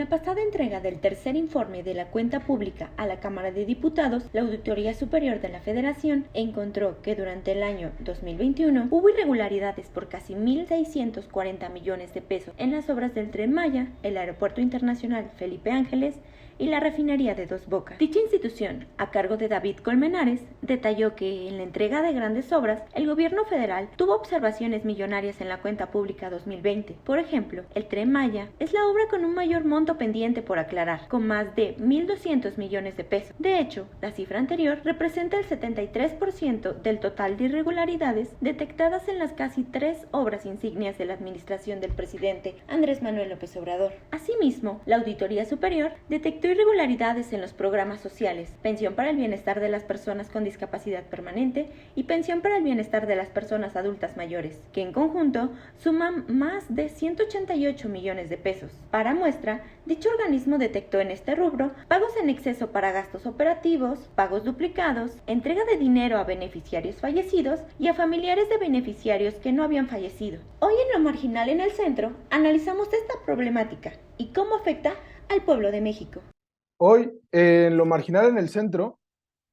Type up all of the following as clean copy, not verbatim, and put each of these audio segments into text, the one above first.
la pasada entrega del tercer informe de la cuenta pública a la Cámara de Diputados, la Auditoría Superior de la Federación encontró que durante el año 2021 hubo irregularidades por casi 1.640 millones de pesos en las obras del Tren Maya, el Aeropuerto Internacional Felipe Ángeles y la refinería de Dos Bocas. Dicha institución, a cargo de David Colmenares, detalló que en la entrega de grandes obras, el gobierno federal tuvo observaciones millonarias en la cuenta pública 2020. Por ejemplo, el Tren Maya es la obra con un mayor monto pendiente por aclarar, con más de 1.200 millones de pesos. De hecho, la cifra anterior representa el 73% del total de irregularidades detectadas en las casi 3 obras insignias de la administración del presidente Andrés Manuel López Obrador. Asimismo, la Auditoría Superior detectó irregularidades en los programas sociales, pensión para el bienestar de las personas con discapacidad permanente y pensión para el bienestar de las personas adultas mayores, que en conjunto suman más de 188 millones de pesos. Para muestra, dicho organismo detectó en este rubro pagos en exceso para gastos operativos, pagos duplicados, entrega de dinero a beneficiarios fallecidos y a familiares de beneficiarios que no habían fallecido. Hoy en Lo Marginal en el Centro analizamos esta problemática y cómo afecta al pueblo de México. Hoy, en Lo Marginal en el Centro,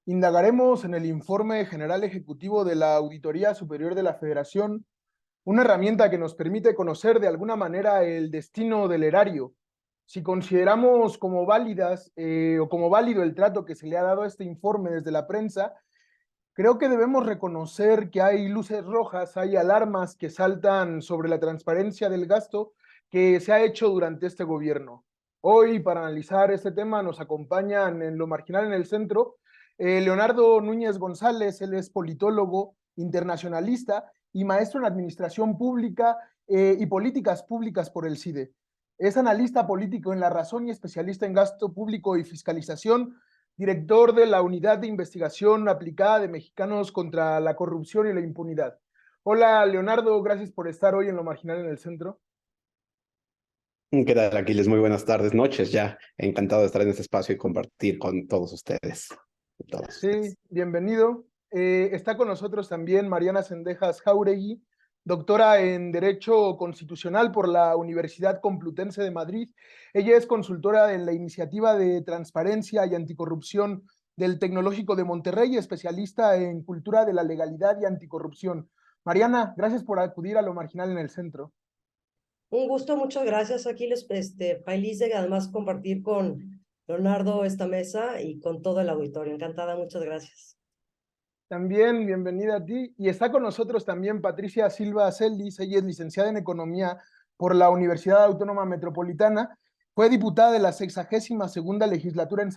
indagaremos en el Informe General Ejecutivo de la Auditoría Superior de la Federación, una herramienta que nos permite conocer de alguna manera el destino del erario. Si consideramos como válidas o como válido el trato que se le ha dado a este informe desde la prensa, creo que debemos reconocer que hay luces rojas, hay alarmas que saltan sobre la transparencia del gasto que se ha hecho durante este gobierno. Hoy, para analizar este tema, nos acompañan en Lo Marginal en el Centro Leonardo Núñez González. Él es politólogo, internacionalista y maestro en Administración Pública y Políticas Públicas por el CIDE. Es analista político en La Razón y especialista en gasto público y fiscalización, director de la Unidad de Investigación Aplicada de Mexicanos contra la Corrupción y la Impunidad. Hola, Leonardo, gracias por estar hoy en Lo Marginal en el Centro. ¿Qué tal, Aquiles? Muy buenas tardes, noches ya. Encantado de estar en este espacio y compartir con todos ustedes. Sí, bienvenido. Está con nosotros también Mariana Sendejas Jauregui, doctora en Derecho Constitucional por la Universidad Complutense de Madrid. Ella es consultora en la Iniciativa de Transparencia y Anticorrupción del Tecnológico de Monterrey y especialista en cultura de la legalidad y anticorrupción. Mariana, gracias por acudir a Lo Marginal en el Centro. Un gusto, muchas gracias, Aquiles. Feliz de además compartir con Leonardo esta mesa y con todo el auditorio. Encantada, muchas gracias. También bienvenida a ti. Y está con nosotros también Patricia Silva Celis. Ella es licenciada en Economía por la Universidad Autónoma Metropolitana. Fue diputada de la 62ª legislatura en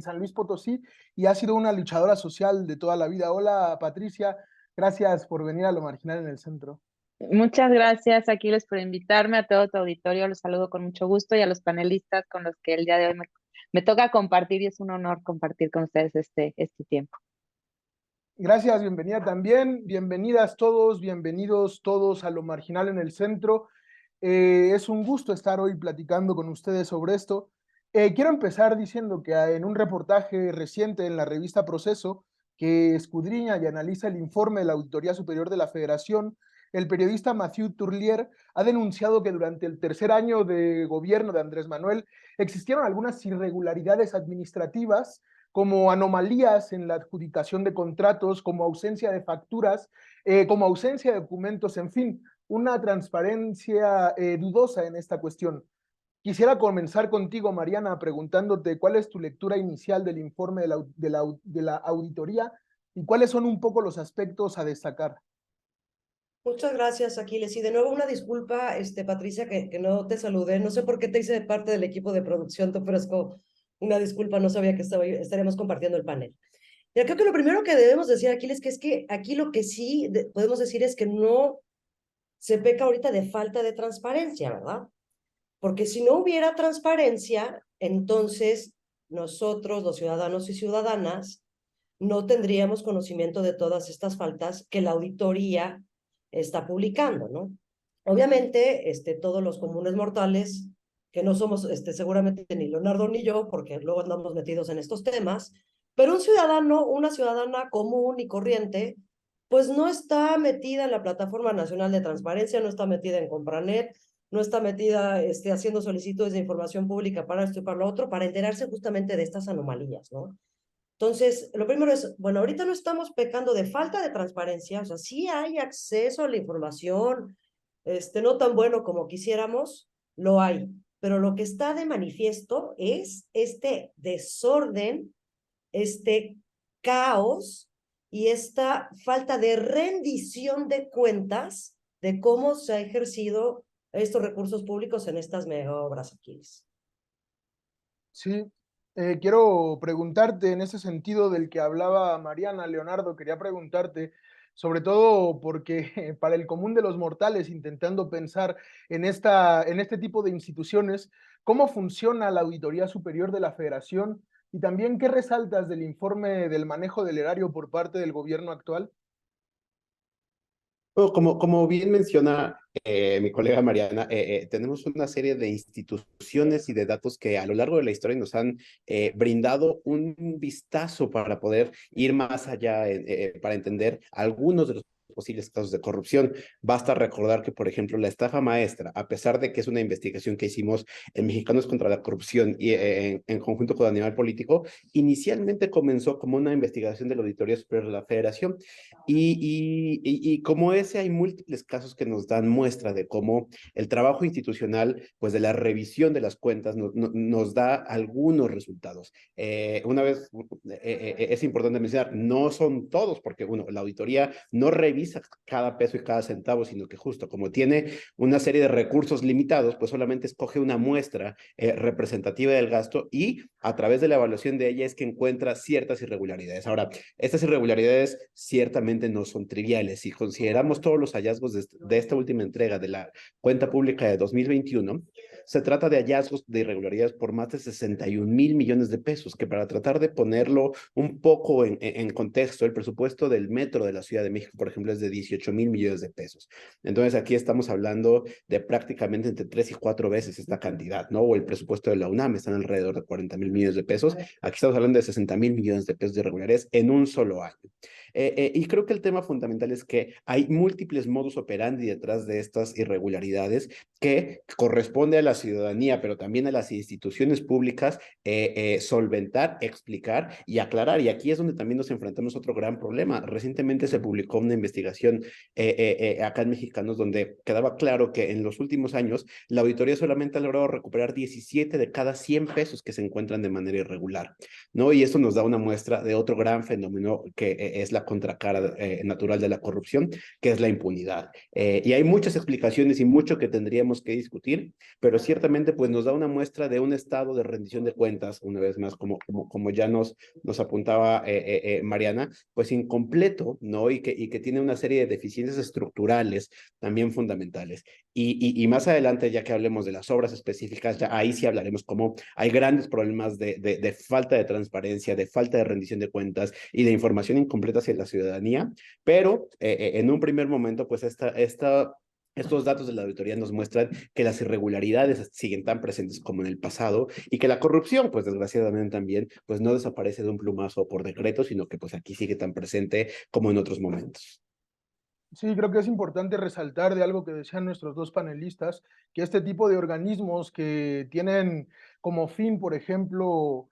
San Luis Potosí y ha sido una luchadora social de toda la vida. Hola, Patricia. Gracias por venir a Lo Marginal en el Centro. Muchas gracias, Aquiles, por invitarme, a todo tu auditorio. Los saludo con mucho gusto y a los panelistas con los que el día de hoy me toca compartir y es un honor compartir con ustedes este tiempo. Gracias, bienvenida también. Bienvenidas todos, bienvenidos todos a Lo Marginal en el Centro. Es un gusto estar hoy platicando con ustedes sobre esto. Quiero empezar diciendo que en un reportaje reciente en la revista Proceso, que escudriña y analiza el informe de la Auditoría Superior de la Federación, el periodista Mathieu Tourlier ha denunciado que durante el tercer año de gobierno de Andrés Manuel existieron algunas irregularidades administrativas, como anomalías en la adjudicación de contratos, como ausencia de facturas, como ausencia de documentos, en fin, una transparencia dudosa en esta cuestión. Quisiera comenzar contigo, Mariana, preguntándote cuál es tu lectura inicial del informe de la auditoría y cuáles son un poco los aspectos a destacar. Muchas gracias, Aquiles. Y de nuevo una disculpa, Patricia, que no te saludé. No sé por qué te hice parte del equipo de producción. Te ofrezco una disculpa, no sabía que estaríamos compartiendo el panel. Ya creo que lo primero que debemos decir, Aquiles, que es que aquí lo que sí podemos decir es que no se peca ahorita de falta de transparencia, ¿verdad? Porque si no hubiera transparencia, entonces nosotros, los ciudadanos y ciudadanas, no tendríamos conocimiento de todas estas faltas que la auditoría está publicando, ¿no? Obviamente, todos los comunes mortales, que no somos seguramente ni Leonardo ni yo, porque luego andamos metidos en estos temas, pero un ciudadano, una ciudadana común y corriente, pues no está metida en la Plataforma Nacional de Transparencia, no está metida en Compranet, no está metida haciendo solicitudes de información pública para esto y para lo otro, para enterarse justamente de estas anomalías, ¿no? Entonces, lo primero es, bueno, ahorita no estamos pecando de falta de transparencia, o sea, sí hay acceso a la información, no tan bueno como quisiéramos, lo hay, pero lo que está de manifiesto es este desorden, este caos y esta falta de rendición de cuentas de cómo se ha ejercido estos recursos públicos en estas mega obras, Aquiles. Sí, quiero preguntarte en ese sentido del que hablaba Mariana, Leonardo, quería preguntarte, sobre todo porque para el común de los mortales, intentando pensar en este tipo de instituciones, ¿cómo funciona la Auditoría Superior de la Federación? Y también, ¿qué resaltas del informe del manejo del erario por parte del gobierno actual? Bueno, como bien menciona mi colega Mariana, tenemos una serie de instituciones y de datos que a lo largo de la historia nos han brindado un vistazo para poder ir más allá, para entender algunos de los posibles casos de corrupción. Basta recordar que, por ejemplo, la estafa maestra, a pesar de que es una investigación que hicimos en Mexicanos contra la Corrupción y en conjunto con Animal Político, inicialmente comenzó como una investigación de la Auditoría Superior de la Federación. Y como ese, hay múltiples casos que nos dan muestra de cómo el trabajo institucional, pues de la revisión de las cuentas, nos da algunos resultados. Una vez, es importante mencionar, no son todos, porque uno, la auditoría no revisa cada peso y cada centavo, sino que justo como tiene una serie de recursos limitados, pues solamente escoge una muestra representativa del gasto y a través de la evaluación de ella es que encuentra ciertas irregularidades. Ahora, estas irregularidades ciertamente no son triviales. Si consideramos todos los hallazgos de esta última entrega de la cuenta pública de 2021, se trata de hallazgos de irregularidades por más de 61,000 millones de pesos, que para tratar de ponerlo un poco en contexto, el presupuesto del metro de la Ciudad de México, por ejemplo, es de 18,000 millones de pesos. Entonces aquí estamos hablando de prácticamente entre 3 y 4 veces esta cantidad, ¿no? O el presupuesto de la UNAM están alrededor de 40,000 millones de pesos. Aquí estamos hablando de 60,000 millones de pesos de irregularidades en un solo año. Y creo que el tema fundamental es que hay múltiples modus operandi detrás de estas irregularidades que corresponde a la ciudadanía, pero también a las instituciones públicas, solventar, explicar y aclarar. Y aquí es donde también nos enfrentamos a otro gran problema. Recientemente se publicó una investigación acá en Mexicanos donde quedaba claro que en los últimos años la auditoría solamente ha logrado recuperar 17 de cada 100 pesos que se encuentran de manera irregular, ¿no? Y eso nos da una muestra de otro gran fenómeno que es la contracara natural de la corrupción, que es la impunidad. Y hay muchas explicaciones y mucho que tendríamos que discutir, pero ciertamente pues nos da una muestra de un estado de rendición de cuentas, una vez más, como ya nos apuntaba Mariana, pues incompleto, ¿no? Y que tiene una serie de deficiencias estructurales también fundamentales. Y más adelante, ya que hablemos de las obras específicas, ya ahí sí hablaremos cómo hay grandes problemas de falta de transparencia, de falta de rendición de cuentas y de información incompleta hacia la ciudadanía, pero en un primer momento, pues estos datos de la auditoría nos muestran que las irregularidades siguen tan presentes como en el pasado y que la corrupción, pues desgraciadamente también, pues no desaparece de un plumazo por decreto, sino que pues aquí sigue tan presente como en otros momentos. Sí, creo que es importante resaltar de algo que decían nuestros dos panelistas, que este tipo de organismos que tienen como fin, por ejemplo,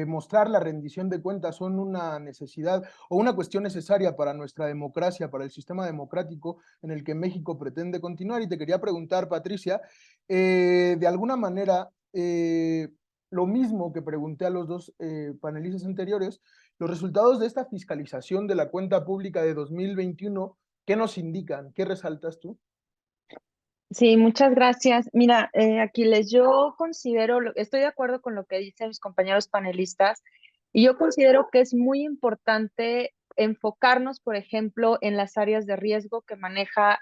mostrar la rendición de cuentas son una necesidad o una cuestión necesaria para nuestra democracia, para el sistema democrático en el que México pretende continuar. Y te quería preguntar, Patricia, de alguna manera, lo mismo que pregunté a los dos panelistas anteriores, los resultados de esta fiscalización de la cuenta pública de 2021, ¿qué nos indican? ¿Qué resaltas tú? Sí, muchas gracias. Mira, Aquiles, yo considero, estoy de acuerdo con lo que dicen mis compañeros panelistas, y yo considero que es muy importante enfocarnos, por ejemplo, en las áreas de riesgo que maneja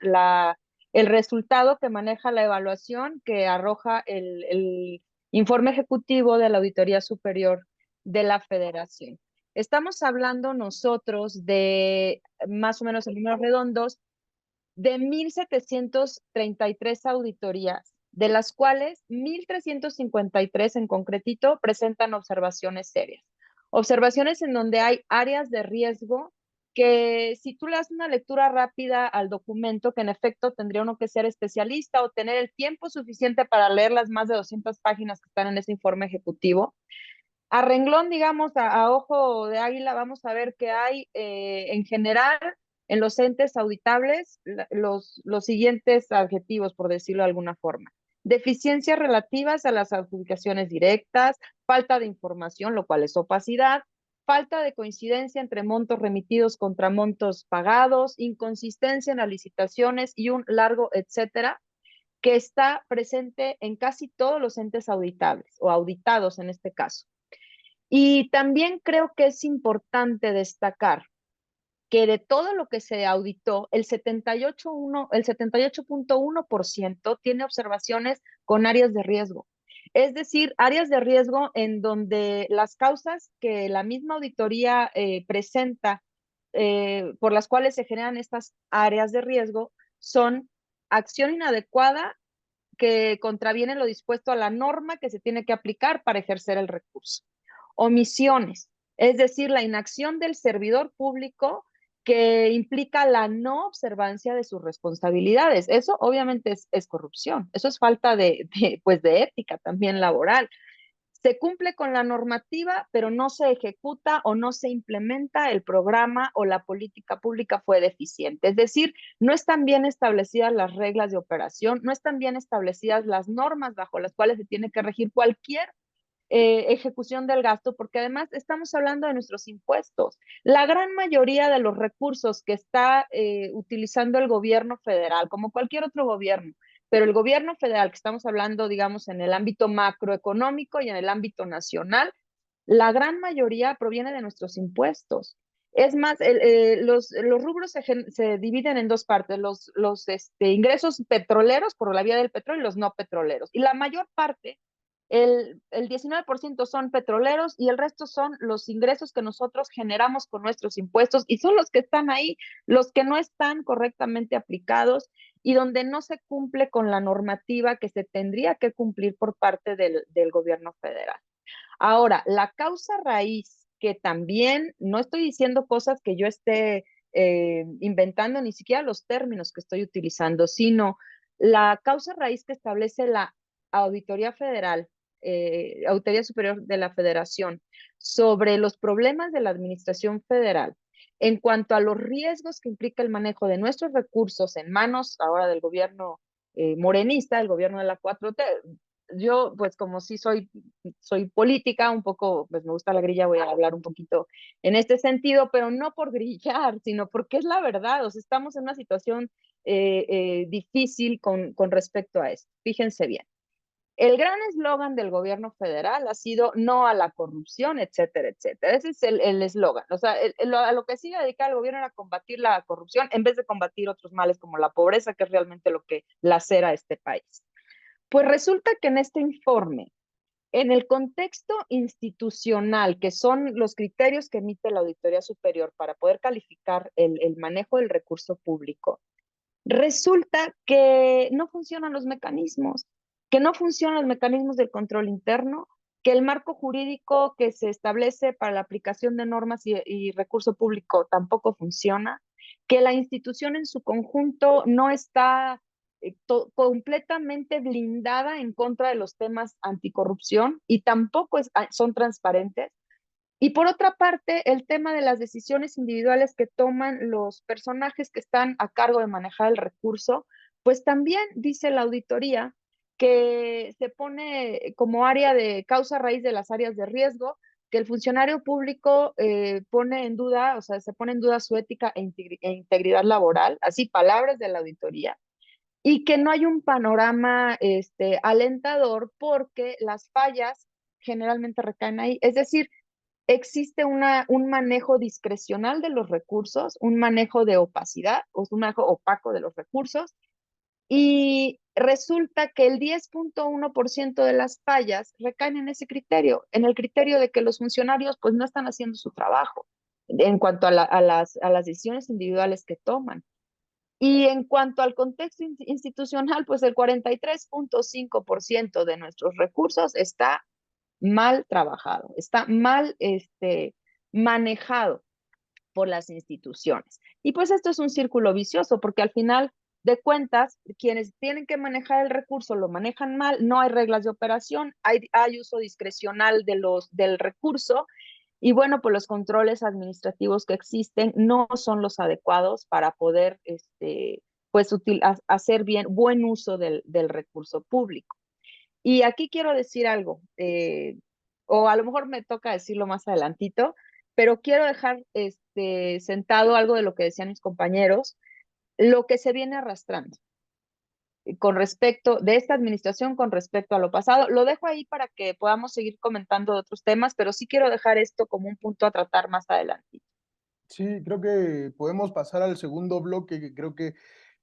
el resultado que maneja la evaluación que arroja el informe ejecutivo de la Auditoría Superior de la Federación. Estamos hablando nosotros de más o menos en números redondos de 1,733 auditorías, de las cuales 1,353 en concretito presentan observaciones serias. Observaciones en donde hay áreas de riesgo que si tú le das una lectura rápida al documento, que en efecto tendría uno que ser especialista o tener el tiempo suficiente para leer las más de 200 páginas que están en ese informe ejecutivo, a renglón, digamos, a ojo de águila, vamos a ver que hay en general en los entes auditables los siguientes adjetivos, por decirlo de alguna forma. Deficiencias relativas a las adjudicaciones directas, falta de información, lo cual es opacidad, falta de coincidencia entre montos remitidos contra montos pagados, inconsistencia en las licitaciones y un largo etcétera, que está presente en casi todos los entes auditables o auditados en este caso. Y también creo que es importante destacar que de todo lo que se auditó, el 78.1% tiene observaciones con áreas de riesgo. Es decir, áreas de riesgo en donde las causas que la misma auditoría presenta por las cuales se generan estas áreas de riesgo son acción inadecuada que contraviene lo dispuesto a la norma que se tiene que aplicar para ejercer el recurso. Omisiones, es decir, la inacción del servidor público que implica la no observancia de sus responsabilidades. Eso obviamente es corrupción, eso es falta pues de ética también laboral. Se cumple con la normativa, pero no se ejecuta o no se implementa el programa o la política pública fue deficiente. Es decir, no están bien establecidas las reglas de operación, no están bien establecidas las normas bajo las cuales se tiene que regir cualquier ejecución del gasto, porque además estamos hablando de nuestros impuestos. La gran mayoría de los recursos que está utilizando el gobierno federal, como cualquier otro gobierno, pero el gobierno federal, que estamos hablando, digamos, en el ámbito macroeconómico y en el ámbito nacional, la gran mayoría proviene de nuestros impuestos. Es más, los rubros se dividen en dos partes, los ingresos petroleros por la vía del petróleo y los no petroleros. Y la mayor parte, el 19% son petroleros y el resto son los ingresos que nosotros generamos con nuestros impuestos y son los que están ahí, los que no están correctamente aplicados y donde no se cumple con la normativa que se tendría que cumplir por parte del gobierno federal. Ahora, la causa raíz, que también no estoy diciendo cosas que yo esté inventando, ni siquiera los términos que estoy utilizando, sino la causa raíz que establece la Auditoría Federal, Auditoría Superior de la Federación, sobre los problemas de la administración federal en cuanto a los riesgos que implica el manejo de nuestros recursos en manos ahora del gobierno morenista, el gobierno de la 4T. Yo, pues como sí soy política, un poco, pues me gusta la grilla, voy a hablar un poquito en este sentido, pero no por grillar, sino porque es la verdad, o sea, estamos en una situación difícil con respecto a esto. Fíjense bien. El gran eslogan del gobierno federal ha sido no a la corrupción, etcétera, etcétera. Ese es el eslogan. O sea, a lo que sigue dedicar el gobierno era combatir la corrupción en vez de combatir otros males como la pobreza, que es realmente lo que lacera a este país. Pues resulta que en este informe, en el contexto institucional, que son los criterios que emite la Auditoría Superior para poder calificar el manejo del recurso público, resulta que no funcionan los mecanismos, que no funcionan los mecanismos del control interno, que el marco jurídico que se establece para la aplicación de normas y recurso público tampoco funciona, que la institución en su conjunto no está completamente blindada en contra de los temas anticorrupción y tampoco son transparentes. Y por otra parte, el tema de las decisiones individuales que toman los personajes que están a cargo de manejar el recurso, pues también dice la auditoría que se pone como área de causa raíz de las áreas de riesgo, que el funcionario público pone en duda, o sea, se pone en duda su ética e integridad laboral, así palabras de la auditoría, y que no hay un panorama alentador porque las fallas generalmente recaen ahí. Es decir, existe un manejo discrecional de los recursos, un manejo de opacidad, o un manejo opaco de los recursos, y resulta que el 10.1% de las fallas recaen en ese criterio, en el criterio de que los funcionarios pues no están haciendo su trabajo en cuanto a las decisiones individuales que toman. Y en cuanto al contexto institucional, pues el 43.5% de nuestros recursos está mal trabajado, está mal manejado. por las instituciones. Y pues esto es un círculo vicioso, porque al final de cuentas, quienes tienen que manejar el recurso lo manejan mal, no hay reglas de operación, hay uso discrecional del recurso, y bueno, pues los controles administrativos que existen no son los adecuados para poder pues hacer buen uso del recurso público. Y aquí quiero decir algo, o a lo mejor me toca decirlo más adelantito, pero quiero dejar sentado algo de lo que decían mis compañeros, lo que se viene arrastrando con respecto de esta administración con respecto a lo pasado. Lo dejo ahí para que podamos seguir comentando de otros temas, pero sí quiero dejar esto como un punto a tratar más adelante. Sí, creo que podemos pasar al segundo bloque, que creo que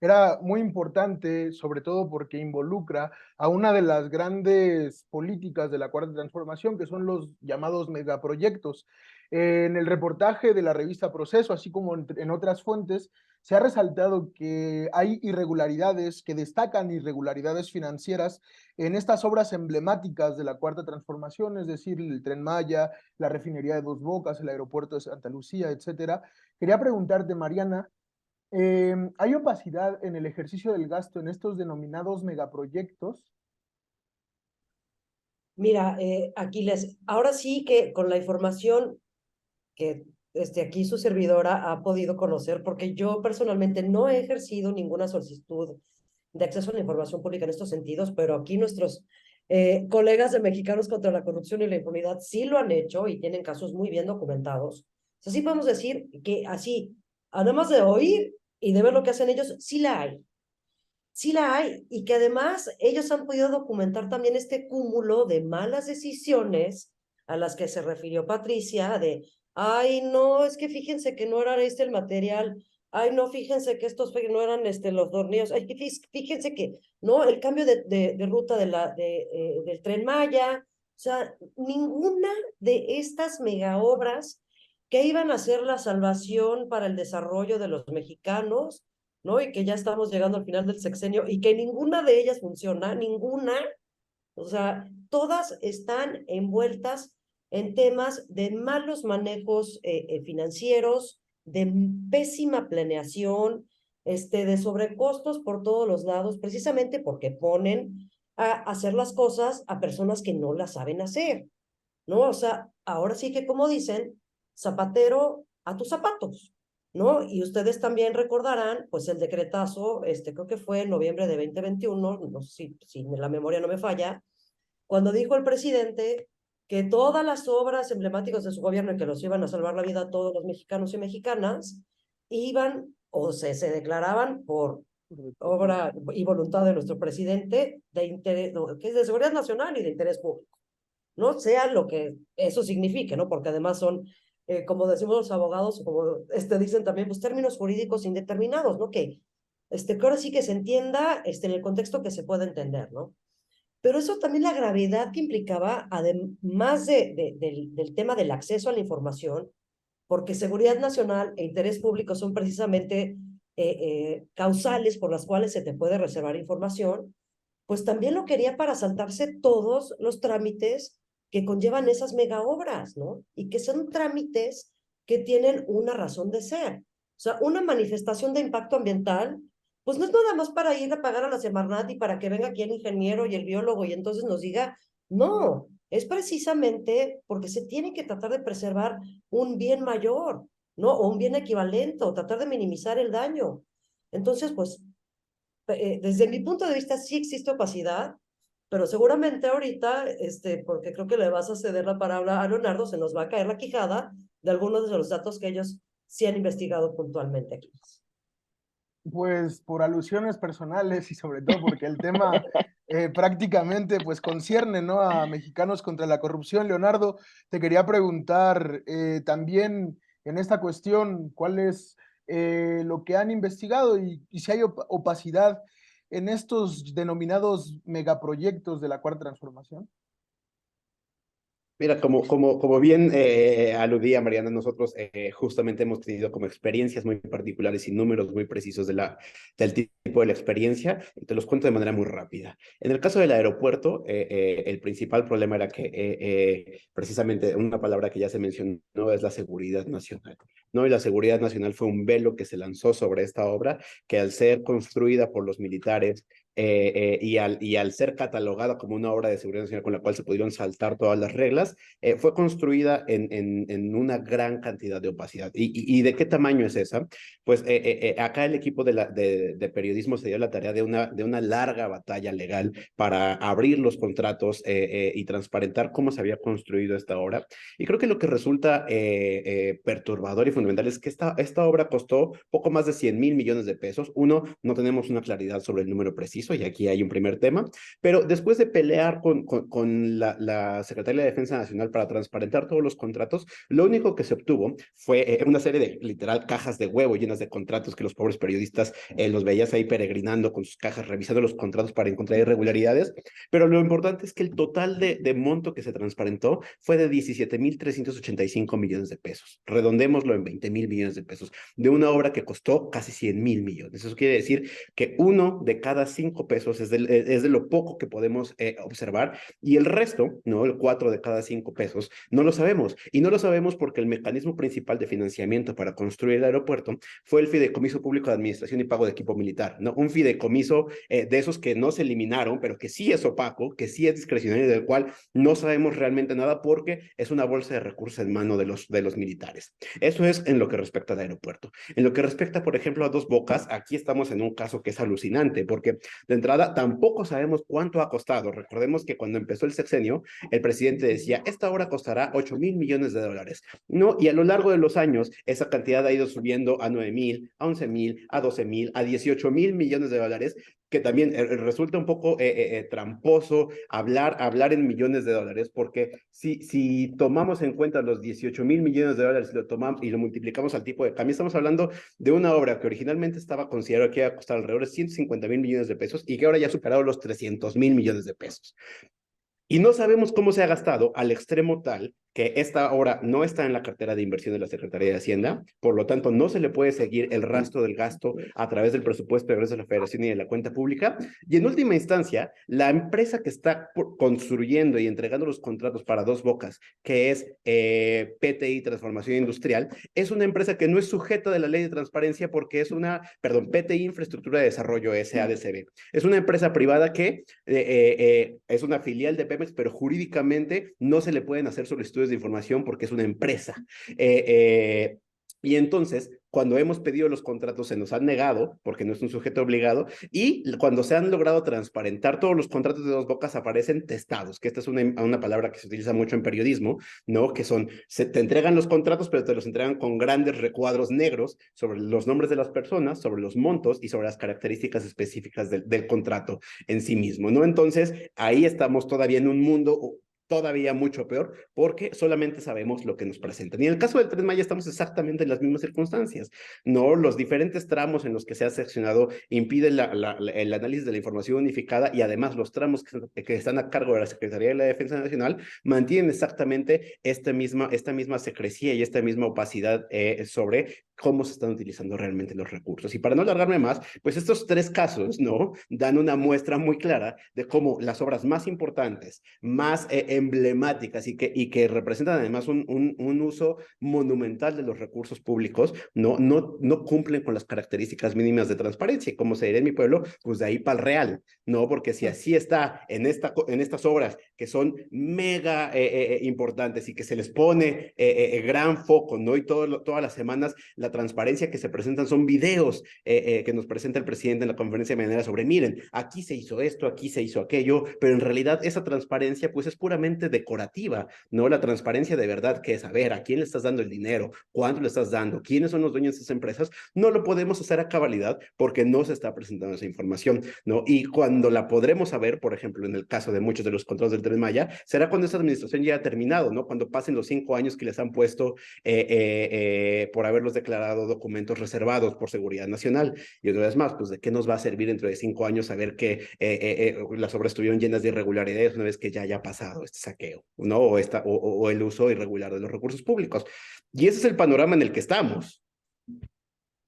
era muy importante, sobre todo porque involucra a una de las grandes políticas de la Cuarta Transformación, que son los llamados megaproyectos. En el reportaje de la revista Proceso, así como en otras fuentes, se ha resaltado que hay irregularidades, que destacan irregularidades financieras en estas obras emblemáticas de la Cuarta Transformación, es decir, el Tren Maya, la refinería de Dos Bocas, el aeropuerto de Santa Lucía, etcétera. Quería preguntarte, Mariana, ¿hay opacidad en el ejercicio del gasto en estos denominados megaproyectos? Mira, Aquiles, ahora sí que con la información que aquí su servidora ha podido conocer, porque yo personalmente no he ejercido ninguna solicitud de acceso a la información pública en estos sentidos, pero aquí nuestros colegas de Mexicanos contra la Corrupción y la Impunidad sí lo han hecho y tienen casos muy bien documentados. O sea, sí podemos decir que así, además de oír y de ver lo que hacen ellos, sí la hay. Sí la hay, y que además ellos han podido documentar también este cúmulo de malas decisiones a las que se refirió Patricia, de, ay, no, es que fíjense que no era el material, ay, no, fíjense que estos no eran los tornillos, ay, fíjense que, no, el cambio de ruta del Tren Maya, o sea, ninguna de estas mega obras que iban a ser la salvación para el desarrollo de los mexicanos, ¿no? Y que ya estamos llegando al final del sexenio y que ninguna de ellas funciona, ninguna, o sea, todas están envueltas en temas de malos manejos financieros, de pésima planeación, de sobrecostos por todos los lados, precisamente porque ponen a hacer las cosas a personas que no las saben hacer, ¿no? O sea, ahora sí que como dicen, zapatero a tus zapatos, ¿no? Y ustedes también recordarán, pues el decretazo, creo que fue en noviembre de 2021, no sé si la memoria no me falla, cuando dijo el presidente que todas las obras emblemáticas de su gobierno y que los iban a salvar la vida a todos los mexicanos y mexicanas, iban o se declaraban por obra y voluntad de nuestro presidente de interés, que es de seguridad nacional y de interés público, no sea lo que eso signifique, ¿no? Porque además son, como decimos los abogados, como dicen también, pues términos jurídicos indeterminados, ¿no? Que ahora sí que se entienda en el contexto que se pueda entender, ¿no? Pero eso también la gravedad que implicaba, además del tema del acceso a la información, porque seguridad nacional e interés público son precisamente causales por las cuales se te puede reservar información, pues también lo quería para saltarse todos los trámites que conllevan esas mega obras, ¿no? Y que son trámites que tienen una razón de ser. O sea, una manifestación de impacto ambiental, pues no es nada más para ir a pagar a la Semarnat y para que venga aquí el ingeniero y el biólogo y entonces nos diga, no, es precisamente porque se tiene que tratar de preservar un bien mayor, ¿no? O un bien equivalente, o tratar de minimizar el daño. Entonces, pues, desde mi punto de vista sí existe opacidad, pero seguramente ahorita, porque creo que le vas a ceder la palabra a Leonardo, se nos va a caer la quijada de algunos de los datos que ellos sí han investigado puntualmente aquí. Pues por alusiones personales y sobre todo porque el tema prácticamente pues concierne, ¿no?, a Mexicanos contra la Corrupción. Leonardo, te quería preguntar también en esta cuestión, ¿cuál es lo que han investigado y si hay opacidad en estos denominados megaproyectos de la Cuarta Transformación? Mira, como bien aludía Mariana, nosotros justamente hemos tenido como experiencias muy particulares y números muy precisos del tipo de la experiencia, y te los cuento de manera muy rápida. En el caso del aeropuerto, el principal problema era que precisamente una palabra que ya se mencionó es la seguridad nacional, ¿no? Y la seguridad nacional fue un velo que se lanzó sobre esta obra, que al ser construida por los militares, y al ser catalogada como una obra de seguridad nacional con la cual se pudieron saltar todas las reglas, fue construida en una gran cantidad de opacidad. ¿Y de qué tamaño es esa? Pues acá el equipo de periodismo se dio la tarea de una larga batalla legal para abrir los contratos y transparentar cómo se había construido esta obra. Y creo que lo que resulta perturbador y fundamental es que esta obra costó poco más de 100,000 millones de pesos. Uno, no tenemos una claridad sobre el número preciso, y aquí hay un primer tema, pero después de pelear con la Secretaría de Defensa Nacional para transparentar todos los contratos, lo único que se obtuvo fue una serie de, literal, cajas de huevo llenas de contratos que los pobres periodistas los veías ahí peregrinando con sus cajas, revisando los contratos para encontrar irregularidades, pero lo importante es que el total de monto que se transparentó fue de 17,385 millones de pesos. Redondémoslo en 20,000 millones de pesos, de una obra que costó casi 100,000 millones. Eso quiere decir que 1 de cada 5 pesos es de lo poco que podemos observar, y el resto, ¿no? El 4 de cada 5 pesos, no lo sabemos. Y no lo sabemos porque el mecanismo principal de financiamiento para construir el aeropuerto fue el Fideicomiso Público de Administración y Pago de Equipo Militar, ¿no? Un fideicomiso de esos que no se eliminaron, pero que sí es opaco, que sí es discrecionario, del cual no sabemos realmente nada porque es una bolsa de recursos en mano de los militares. Eso es en lo que respecta al aeropuerto. En lo que respecta, por ejemplo, a Dos Bocas, aquí estamos en un caso que es alucinante, porque de entrada tampoco sabemos cuánto ha costado. Recordemos que cuando empezó el sexenio, el presidente decía, esta obra costará 8,000 millones de dólares, ¿no? Y a lo largo de los años, esa cantidad ha ido subiendo a 9,000, a 11,000, a 12,000, a 18,000 millones de dólares, que también resulta un poco tramposo hablar en millones de dólares, porque si tomamos en cuenta los 18,000 millones de dólares y lo multiplicamos al tipo de cambio, estamos hablando de una obra que originalmente estaba considerada que iba a costar alrededor de 150,000 millones de pesos y que ahora ya ha superado los 300,000 millones de pesos. Y no sabemos cómo se ha gastado, al extremo tal que esta obra no está en la cartera de inversión de la Secretaría de Hacienda, por lo tanto no se le puede seguir el rastro del gasto a través del presupuesto de egresos de la Federación y de la cuenta pública, y en última instancia, la empresa que está construyendo y entregando los contratos para Dos Bocas, que es PTI Transformación Industrial, es una empresa que no es sujeta de la ley de transparencia porque es PTI Infraestructura de Desarrollo SADCB. Es una empresa privada que es una filial de Pemex, pero jurídicamente no se le pueden hacer solicitudes de información porque es una empresa. Y entonces, cuando hemos pedido los contratos, se nos han negado porque no es un sujeto obligado, y cuando se han logrado transparentar todos los contratos de Dos Bocas, aparecen testados, que esta es una palabra que se utiliza mucho en periodismo, ¿no? Que te entregan los contratos, pero te los entregan con grandes recuadros negros sobre los nombres de las personas, sobre los montos y sobre las características específicas del contrato en sí mismo, ¿no? Entonces, ahí estamos todavía en un mundo todavía mucho peor, porque solamente sabemos lo que nos presentan. Y en el caso del Tren Maya estamos exactamente en las mismas circunstancias, ¿no? Los diferentes tramos en los que se ha seccionado impiden el análisis de la información unificada, y además los tramos que están a cargo de la Secretaría de la Defensa Nacional mantienen exactamente esta misma secrecía y esta misma opacidad sobre cómo se están utilizando realmente los recursos. Y para no alargarme más, pues estos 3 casos, ¿no? Dan una muestra muy clara de cómo las obras más importantes, más emblemáticas y que representan además un uso monumental de los recursos públicos, no cumplen con las características mínimas de transparencia. Como se diría en mi pueblo, pues de ahí para el real, ¿no? Porque si así está en estas obras que son mega importantes y que se les pone gran foco, ¿no? Y todas las semanas la transparencia que se presentan son videos que nos presenta el presidente en la conferencia mañanera sobre, miren, aquí se hizo esto, aquí se hizo aquello, pero en realidad esa transparencia pues es puramente decorativa, ¿no? La transparencia de verdad, que es saber a quién le estás dando el dinero, cuánto le estás dando, quiénes son los dueños de esas empresas, no lo podemos hacer a cabalidad porque no se está presentando esa información, ¿no? Y cuando la podremos saber, por ejemplo, en el caso de muchos de los contratos del Tren Maya, será cuando esta administración ya ha terminado, ¿no? Cuando pasen los 5 años que les han puesto por haberlos declarado declarado documentos reservados por seguridad nacional. Y una vez más, pues, ¿de qué nos va a servir dentro de 5 años saber que las obras estuvieron llenas de irregularidades una vez que ya haya pasado este saqueo, ¿no? O el uso irregular de los recursos públicos. Y ese es el panorama en el que estamos.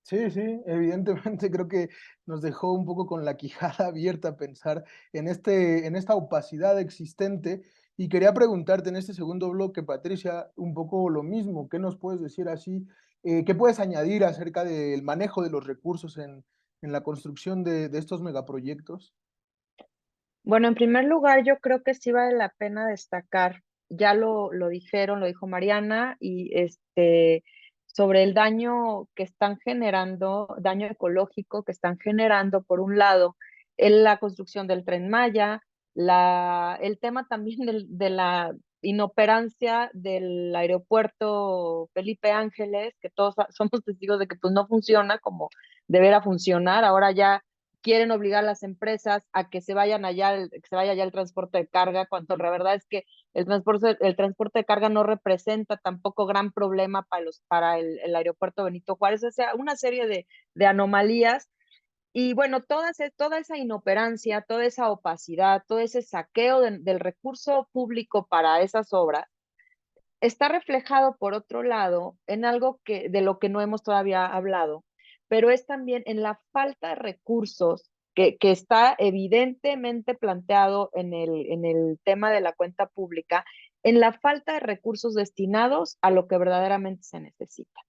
Sí, sí, evidentemente creo que nos dejó un poco con la quijada abierta a pensar en esta opacidad existente. Y quería preguntarte en este segundo bloque, Patricia, un poco lo mismo. ¿Qué nos puedes decir así? ¿Qué puedes añadir acerca del manejo de los recursos en la construcción de estos megaproyectos? Bueno, en primer lugar, yo creo que sí vale la pena destacar, ya lo dijeron, lo dijo Mariana, y sobre el daño que están generando, daño ecológico que están generando, por un lado, en la construcción del Tren Maya, el tema también de la inoperancia del aeropuerto Felipe Ángeles, que todos somos testigos de que pues no funciona como deberá funcionar. Ahora ya quieren obligar a las empresas a que se vayan allá, que se vaya allá el transporte de carga, cuando la verdad es que el transporte de carga no representa tampoco gran problema para el aeropuerto Benito Juárez. O sea, una serie de anomalías. Y bueno, toda esa inoperancia, toda esa opacidad, todo ese saqueo del recurso público para esas obras, está reflejado, por otro lado, en algo de lo que no hemos todavía hablado, pero es también en la falta de recursos que está evidentemente planteado en el tema de la cuenta pública, en la falta de recursos destinados a lo que verdaderamente se necesita,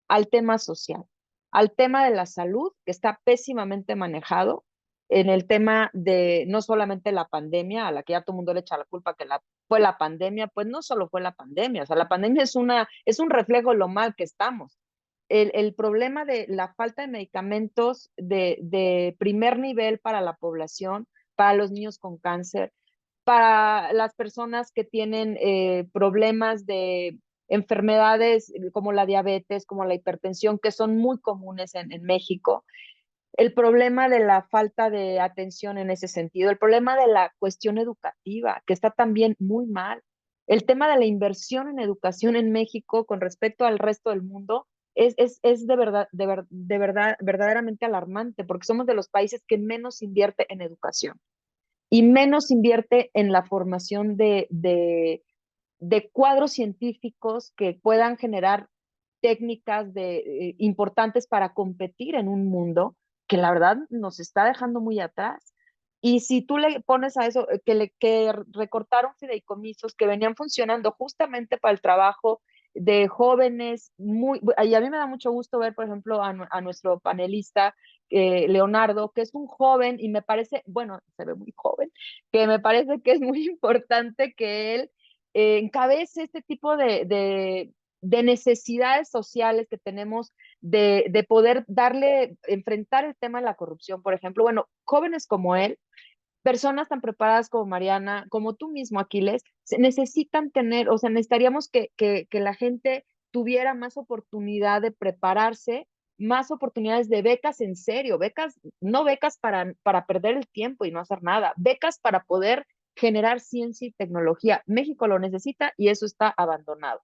al tema social, al tema de la salud, que está pésimamente manejado, en el tema de no solamente la pandemia, a la que ya todo el mundo le echa la culpa que fue la pandemia, pues no solo fue la pandemia, o sea, la pandemia es un reflejo de lo mal que estamos. El problema de la falta de medicamentos de primer nivel para la población, para los niños con cáncer, para las personas que tienen problemas de enfermedades como la diabetes, como la hipertensión, que son muy comunes en México, el problema de la falta de atención en ese sentido, el problema de la cuestión educativa, que está también muy mal, el tema de la inversión en educación en México con respecto al resto del mundo. Es de verdad, de verdad, verdaderamente alarmante, porque somos de los países que menos invierte en educación y menos invierte en la formación de cuadros científicos que puedan generar técnicas importantes para competir en un mundo que la verdad nos está dejando muy atrás. Y si tú le pones a eso que recortaron fideicomisos que venían funcionando justamente para el trabajo de jóvenes, y a mí me da mucho gusto ver, por ejemplo, a nuestro panelista Leonardo, que es un joven y me parece, bueno, se ve muy joven, que me parece que es muy importante que él encabece este tipo de necesidades sociales que tenemos de poder enfrentar el tema de la corrupción, por ejemplo. Bueno, jóvenes como él, personas tan preparadas como Mariana, como tú mismo, Aquiles, se necesitan tener, o sea, necesitaríamos que la gente tuviera más oportunidad de prepararse, más oportunidades de becas en serio, becas, no becas para perder el tiempo y no hacer nada, becas para poder generar ciencia y tecnología. México lo necesita y eso está abandonado.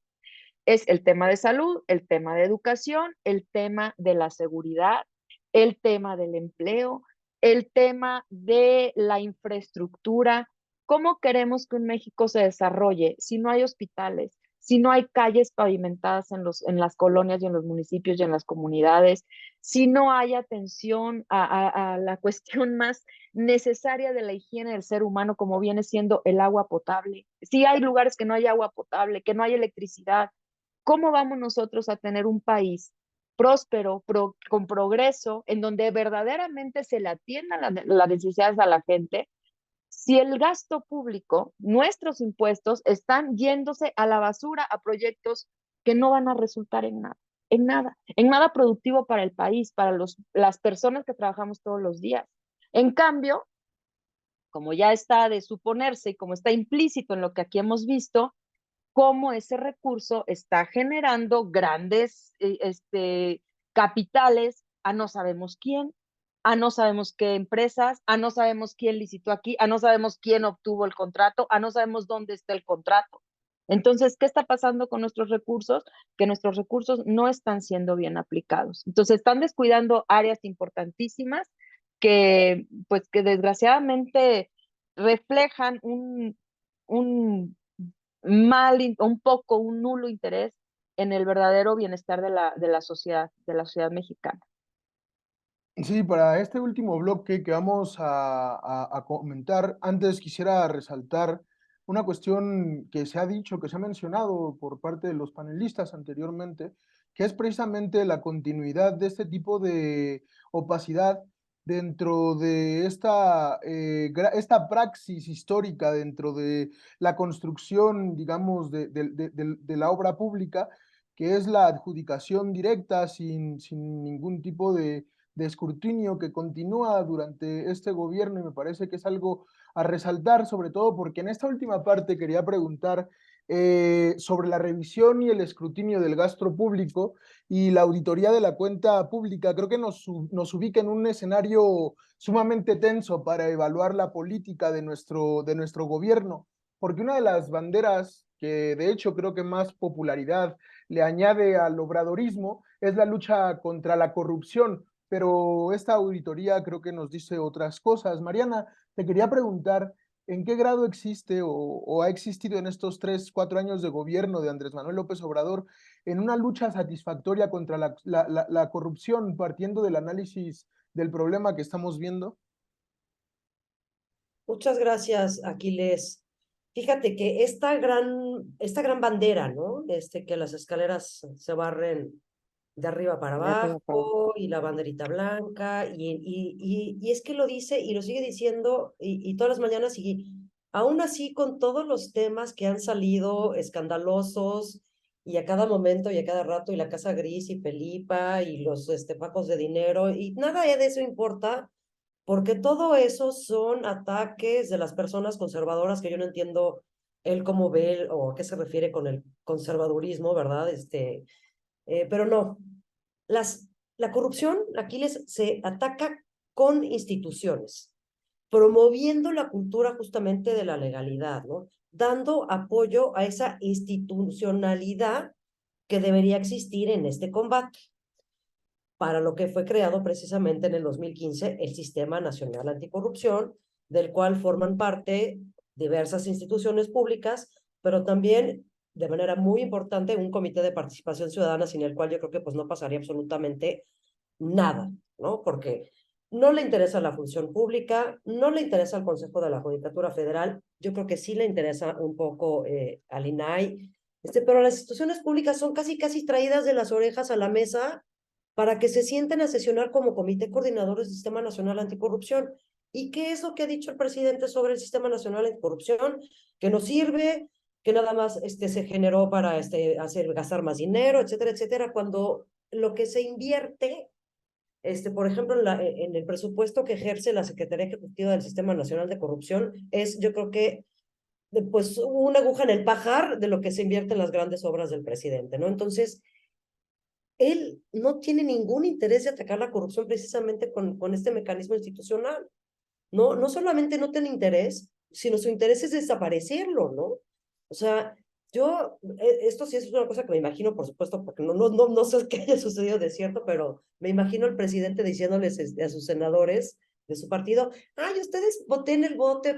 Es el tema de salud, el tema de educación, el tema de la seguridad, el tema del empleo, el tema de la infraestructura. ¿Cómo queremos que un México se desarrolle si no hay hospitales, si no hay calles pavimentadas en las colonias y en los municipios y en las comunidades, si no hay atención a la cuestión más necesaria de la higiene del ser humano, como viene siendo el agua potable? Si hay lugares que no hay agua potable, que no hay electricidad, ¿cómo vamos nosotros a tener un país próspero, con progreso, en donde verdaderamente se le atiendan las necesidades a la gente, si el gasto público, nuestros impuestos, están yéndose a la basura, a proyectos que no van a resultar en nada productivo para el país, para las personas que trabajamos todos los días? En cambio, como ya está de suponerse y como está implícito en lo que aquí hemos visto, cómo ese recurso está generando grandes capitales a no sabemos quién, a no sabemos qué empresas, a no sabemos quién licitó aquí, a no sabemos quién obtuvo el contrato, a no sabemos dónde está el contrato. Entonces, ¿qué está pasando con nuestros recursos? Que nuestros recursos no están siendo bien aplicados. Entonces, están descuidando áreas importantísimas pues, que desgraciadamente reflejan un un poco, un nulo interés en el verdadero bienestar de la sociedad mexicana. Sí, para este último bloque que vamos a comentar, antes quisiera resaltar una cuestión que se ha dicho, que se ha mencionado por parte de los panelistas anteriormente, que es precisamente la continuidad de este tipo de opacidad dentro de esta praxis histórica, dentro de la construcción, digamos, de la obra pública, que es la adjudicación directa sin ningún tipo de escrutinio que continúa durante este gobierno y me parece que es algo a resaltar, sobre todo porque en esta última parte quería preguntar sobre la revisión y el escrutinio del gasto público y la auditoría de la cuenta pública. Creo que nos ubica en un escenario sumamente tenso para evaluar la política de nuestro gobierno, porque una de las banderas que de hecho creo que más popularidad le añade al obradorismo es la lucha contra la corrupción, pero esta auditoría creo que nos dice otras cosas. Mariana, te quería preguntar, ¿en qué grado existe o ha existido en estos 3, 4 años de gobierno de Andrés Manuel López Obrador en una lucha satisfactoria contra la corrupción, partiendo del análisis del problema que estamos viendo? Muchas gracias, Aquiles. Fíjate que esta gran bandera, ¿no? Que las escaleras se barren de arriba para De arriba para abajo. abajo y la banderita blanca y es que lo dice y lo sigue diciendo y todas las mañanas y aún así con todos los temas que han salido escandalosos y a cada momento y a cada rato y la Casa Gris y Felipa y los pacos de dinero y nada de eso importa porque todo eso son ataques de las personas conservadoras que yo no entiendo él cómo ve o a qué se refiere con el conservadurismo, ¿verdad? Pero no, las, la corrupción aquí se ataca con instituciones, promoviendo la cultura justamente de la legalidad, ¿no? Dando apoyo a esa institucionalidad que debería existir en este combate, para lo que fue creado precisamente en el 2015 el Sistema Nacional Anticorrupción, del cual forman parte diversas instituciones públicas, pero también de manera muy importante un comité de participación ciudadana sin el cual yo creo que pues no pasaría absolutamente nada, ¿no? Porque no le interesa la función pública, no le interesa el Consejo de la Judicatura Federal, yo creo que sí le interesa un poco al INAI, pero las instituciones públicas son casi traídas de las orejas a la mesa para que se sienten a sesionar como Comité Coordinador del Sistema Nacional Anticorrupción. ¿Y qué es lo que ha dicho el presidente sobre el Sistema Nacional Anticorrupción? Que no sirve, que nada más se generó para hacer gastar más dinero, etcétera, etcétera, cuando lo que se invierte, por ejemplo, en el presupuesto que ejerce la Secretaría Ejecutiva del Sistema Nacional de Corrupción, es, yo creo que, pues, una aguja en el pajar de lo que se invierte en las grandes obras del presidente, ¿no? Entonces, él no tiene ningún interés de atacar la corrupción precisamente con este mecanismo institucional. No solamente no tiene interés, sino su interés es desaparecerlo, ¿no? O sea, esto sí es una cosa que me imagino, por supuesto, porque no sé qué haya sucedido de cierto, pero me imagino el presidente diciéndoles a sus senadores de su partido, ay, ustedes pateen el bote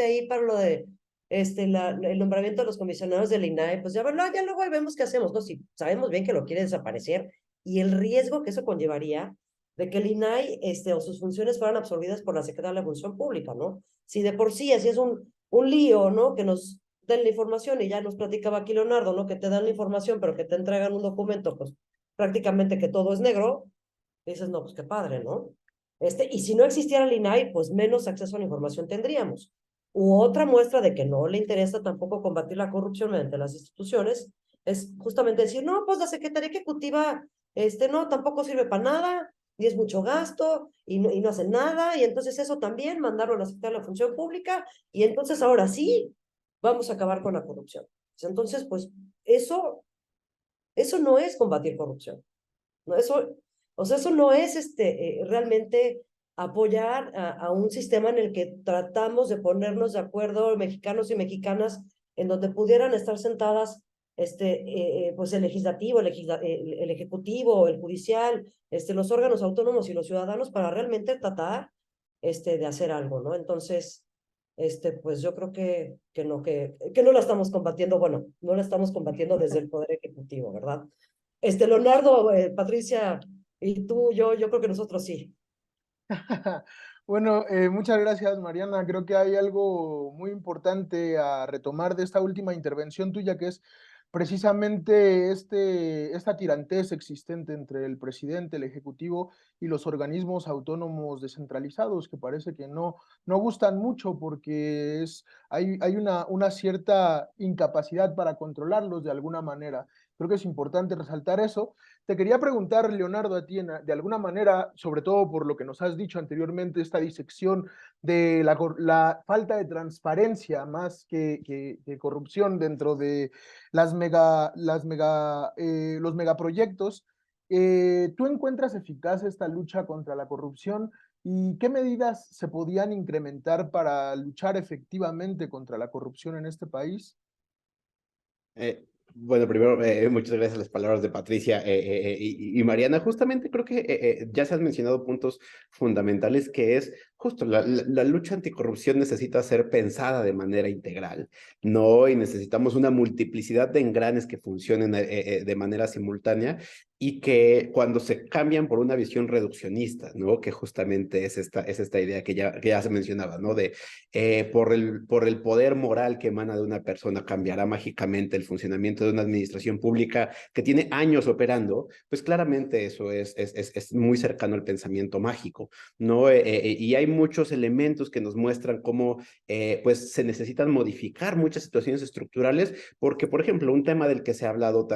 ahí para lo de el nombramiento de los comisionados del INAI, pues ya luego ahí vemos qué hacemos, ¿no? Si sabemos bien que lo quiere desaparecer y el riesgo que eso conllevaría de que el INAI o sus funciones fueran absorbidas por la Secretaría de la Función Pública, ¿no? Si de por sí así es un lío, ¿no? Que nos den la información y ya nos platicaba aquí Leonardo, ¿no? Que te dan la información, pero que te entregan un documento, pues prácticamente que todo es negro, dices, no, pues qué padre, ¿no? Y si no existiera el INAI, pues menos acceso a la información tendríamos. U otra muestra de que no le interesa tampoco combatir la corrupción mediante las instituciones es justamente decir, no, pues la Secretaría Ejecutiva, no, tampoco sirve para nada, y es mucho gasto, y no hacen nada, y entonces eso también, mandarlo a la Secretaría de la Función Pública, y entonces ahora sí, vamos a acabar con la corrupción. Entonces, pues, eso no es combatir corrupción. ¿No? Eso no es realmente apoyar a un sistema en el que tratamos de ponernos de acuerdo mexicanos y mexicanas en donde pudieran estar sentadas pues el legislativo, el ejecutivo, el judicial, los órganos autónomos y los ciudadanos para realmente tratar de hacer algo, ¿no? Entonces, pues yo creo que no la estamos combatiendo, bueno, no la estamos combatiendo desde el Poder Ejecutivo, ¿verdad? Leonardo, Patricia, y tú, yo creo que nosotros sí. Bueno, muchas gracias, Mariana. Creo que hay algo muy importante a retomar de esta última intervención tuya, que es precisamente esta tirantez existente entre el presidente, el ejecutivo y los organismos autónomos descentralizados, que parece que no gustan mucho porque hay una cierta incapacidad para controlarlos de alguna manera. Creo que es importante resaltar eso. Te quería preguntar, Leonardo, a ti, de alguna manera, sobre todo por lo que nos has dicho anteriormente, esta disección de la falta de transparencia más que corrupción dentro de los megaproyectos. ¿Tú encuentras eficaz esta lucha contra la corrupción y qué medidas se podían incrementar para luchar efectivamente contra la corrupción en este país? Bueno, primero, muchas gracias a las palabras de Patricia y Mariana. Justamente creo que ya se han mencionado puntos fundamentales que es justo la lucha anticorrupción necesita ser pensada de manera integral, ¿no? Y necesitamos una multiplicidad de engranes que funcionen de manera simultánea y que cuando se cambian por una visión reduccionista, ¿no? Que justamente es esta idea que ya se mencionaba, ¿no? De por el poder moral que emana de una persona cambiará mágicamente el funcionamiento de una administración pública que tiene años operando, pues claramente eso es muy cercano al pensamiento mágico, ¿no? Y hay muchos elementos que nos muestran cómo pues se necesitan modificar muchas situaciones estructurales, porque, por ejemplo, un tema del que se ha hablado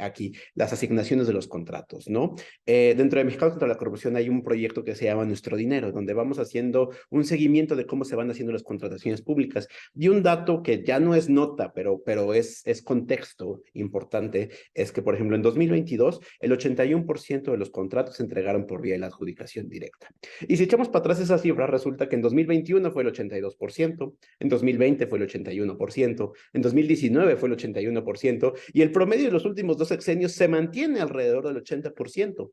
aquí, las asignaciones de los contratos, ¿no? Dentro de Mexicanos contra la Corrupción hay un proyecto que se llama Nuestro Dinero, donde vamos haciendo un seguimiento de cómo se van haciendo las contrataciones públicas. Y un dato que ya no es nota, pero es contexto importante, es que, por ejemplo, en 2022, el 81% de los contratos se entregaron por vía de la adjudicación directa. Y si echamos para atrás esa cifra, resulta que en 2021 fue el 82%, en 2020 fue el 81%, en 2019 fue el 81%, y el promedio de los últimos 2 sexenios se mantiene alrededor del 80%.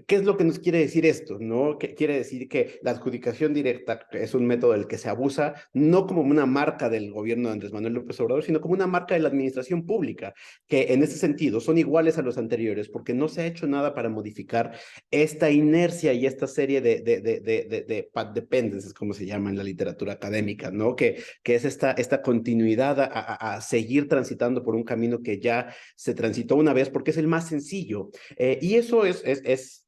¿Qué es lo que nos quiere decir esto? ¿No? Que quiere decir que la adjudicación directa es un método del que se abusa, no como una marca del gobierno de Andrés Manuel López Obrador, sino como una marca de la administración pública, que en ese sentido son iguales a los anteriores, porque no se ha hecho nada para modificar esta inercia y esta serie de dependencies, como se llama en la literatura académica, ¿no? Que es esta continuidad a seguir transitando por un camino que ya se transitó una vez, porque es el más sencillo. Y eso es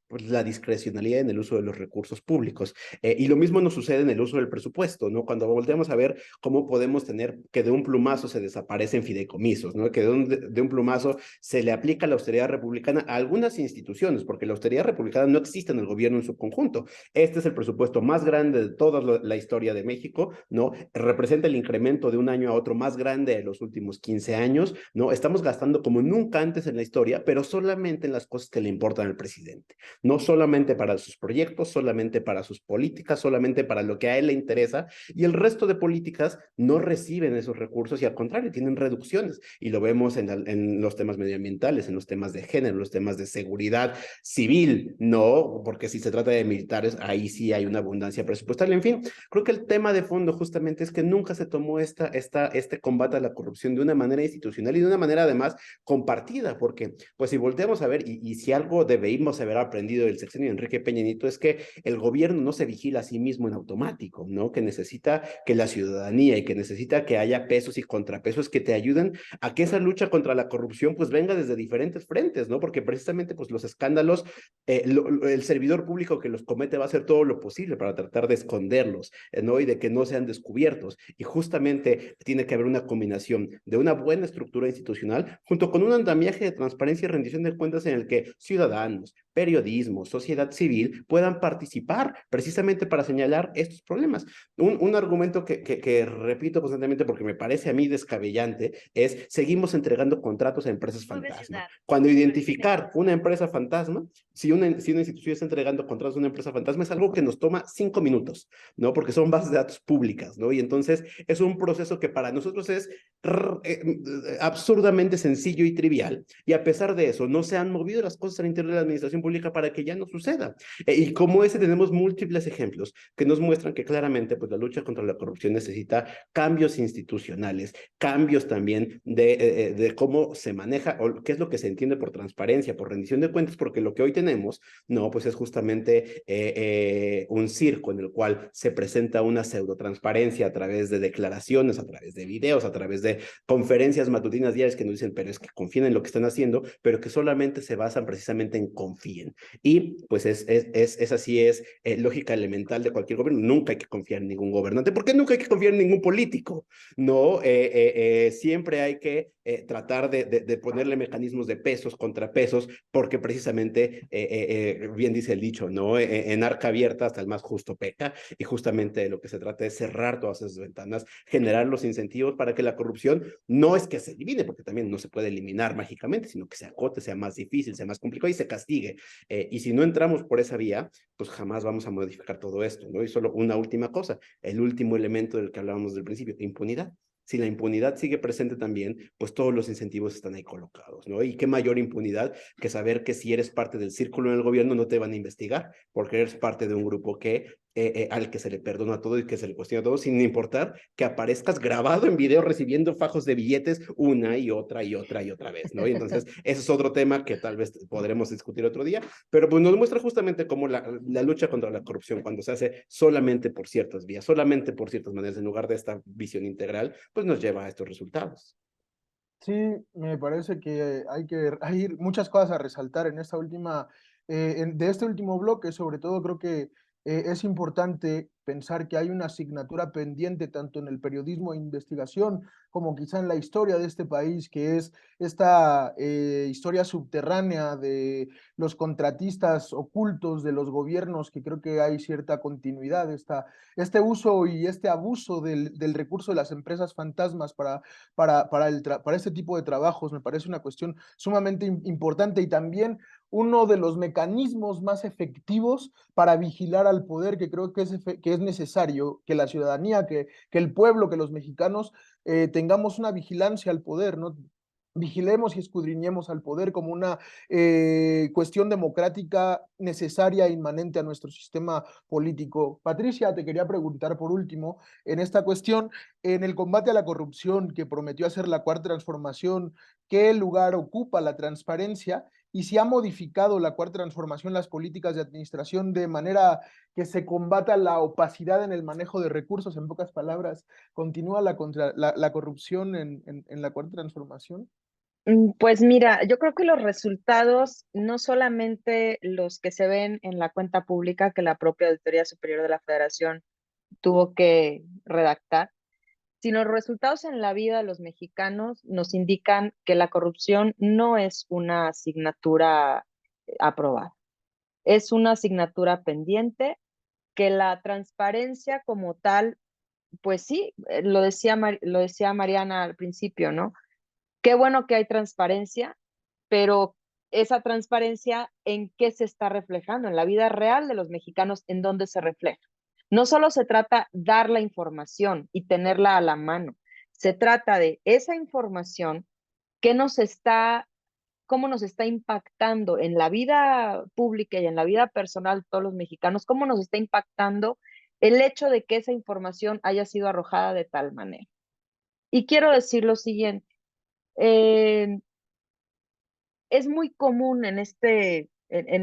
pues, la discrecionalidad en el uso de los recursos públicos. Y lo mismo nos sucede en el uso del presupuesto, ¿no? Cuando volteamos a ver cómo podemos tener que de un plumazo se desaparecen fideicomisos, ¿no? Que de un plumazo se le aplica la austeridad republicana a algunas instituciones, porque la austeridad republicana no existe en el gobierno en su conjunto. Este es el presupuesto más grande de toda la historia de México, ¿no? Representa el incremento de un año a otro más grande de los últimos 15 años, ¿no? Estamos gastando como nunca antes en la historia, pero solamente en las cosas que le importan al presidente. No solamente para sus proyectos, solamente para sus políticas, solamente para lo que a él le interesa, y el resto de políticas no reciben esos recursos y al contrario, tienen reducciones, y lo vemos en los temas medioambientales, en los temas de género, en los temas de seguridad civil, no, porque si se trata de militares, ahí sí hay una abundancia presupuestal. En fin, creo que el tema de fondo justamente es que nunca se tomó este combate a la corrupción de una manera institucional y de una manera además compartida, porque pues si volteamos a ver, y si algo debemos haber aprendido del sexenio de Enrique Peña Nieto es que el gobierno no se vigila a sí mismo en automático, ¿no? Que necesita que la ciudadanía y que necesita que haya pesos y contrapesos que te ayuden a que esa lucha contra la corrupción pues venga desde diferentes frentes, ¿no? Porque precisamente pues los escándalos, el servidor público que los comete va a hacer todo lo posible para tratar de esconderlos, ¿no? Y de que no sean descubiertos. Y justamente tiene que haber una combinación de una buena estructura institucional junto con un andamiaje de transparencia y rendición de cuentas en el que ciudadanos, periodismo, sociedad civil, puedan participar precisamente para señalar estos problemas. Un argumento que repito constantemente porque me parece a mí descabellante es: seguimos entregando contratos a empresas fantasma. Cuando identificar una empresa fantasma, si una institución está entregando contratos a una empresa fantasma, es algo que nos toma 5 minutos, ¿no? Porque son bases de datos públicas, ¿no? Y entonces es un proceso que para nosotros es absurdamente sencillo y trivial, y a pesar de eso no se han movido las cosas al interior de la administración pública para que ya no suceda. Y como ese tenemos múltiples ejemplos que nos muestran que claramente pues la lucha contra la corrupción necesita cambios institucionales, cambios también de cómo se maneja o qué es lo que se entiende por transparencia, por rendición de cuentas, porque lo que hoy tenemos, no, pues es justamente un circo en el cual se presenta una pseudotransparencia a través de declaraciones, a través de videos, a través de conferencias matutinas diarias que nos dicen, pero es que confíen en lo que están haciendo, pero que solamente se basan precisamente en confíen. Y pues así es lógica elemental de cualquier gobierno. Nunca hay que confiar en ningún gobernante, porque nunca hay que confiar en ningún político, ¿no? Siempre hay que tratar de ponerle mecanismos de pesos, contrapesos, porque precisamente, bien dice el dicho, ¿no? En arca abierta hasta el más justo peca, y justamente de lo que se trata es cerrar todas esas ventanas, generar los incentivos para que la corrupción no es que se elimine, porque también no se puede eliminar mágicamente, sino que se acote, sea más difícil, sea más complicado y se castigue. Y si no entramos por esa vía, pues jamás vamos a modificar todo esto, ¿no? Y solo una última cosa, el último elemento del que hablábamos del principio: impunidad. Si la impunidad sigue presente también, pues todos los incentivos están ahí colocados, ¿no? Y qué mayor impunidad que saber que si eres parte del círculo en el gobierno no te van a investigar, porque eres parte de un grupo al que se le perdona todo y que se le cuestiona todo, sin importar que aparezcas grabado en video recibiendo fajos de billetes una y otra y otra y otra vez, ¿no? Y entonces, ese es otro tema que tal vez podremos discutir otro día, pero pues nos muestra justamente cómo la lucha contra la corrupción, cuando se hace solamente por ciertas vías, solamente por ciertas maneras, en lugar de esta visión integral, pues nos lleva a estos resultados. Sí, me parece que hay muchas cosas a resaltar en esta de este último bloque. Sobre todo creo que es importante pensar que hay una asignatura pendiente tanto en el periodismo de investigación como quizá en la historia de este país, que es esta historia subterránea de los contratistas ocultos de los gobiernos, que creo que hay cierta continuidad, este uso y este abuso del recurso de las empresas fantasmas para este tipo de trabajos. Me parece una cuestión sumamente importante, y también uno de los mecanismos más efectivos para vigilar al poder, que creo que es necesario que la ciudadanía, que el pueblo, que los mexicanos tengamos una vigilancia al poder, ¿no? Vigilemos y escudriñemos al poder como una cuestión democrática necesaria e inmanente a nuestro sistema político. Patricia, te quería preguntar por último, en esta cuestión, en el combate a la corrupción que prometió hacer la Cuarta Transformación, ¿qué lugar ocupa la transparencia? Y si ha modificado la Cuarta Transformación las políticas de administración de manera que se combata la opacidad en el manejo de recursos. En pocas palabras, ¿continúa la corrupción en la Cuarta Transformación? Pues mira, yo creo que los resultados, no solamente los que se ven en la cuenta pública que la propia Auditoría Superior de la Federación tuvo que redactar, sino los resultados en la vida de los mexicanos nos indican que la corrupción no es una asignatura aprobada, es una asignatura pendiente, que la transparencia como tal, pues sí, lo decía Mariana al principio, ¿no? Qué bueno que hay transparencia, pero esa transparencia, ¿en qué se está reflejando? En la vida real de los mexicanos, ¿en dónde se refleja? No solo se trata de dar la información y tenerla a la mano, se trata de esa información que cómo nos está impactando en la vida pública y en la vida personal de todos los mexicanos, cómo nos está impactando el hecho de que esa información haya sido arrojada de tal manera. Y quiero decir lo siguiente. eh, es muy común en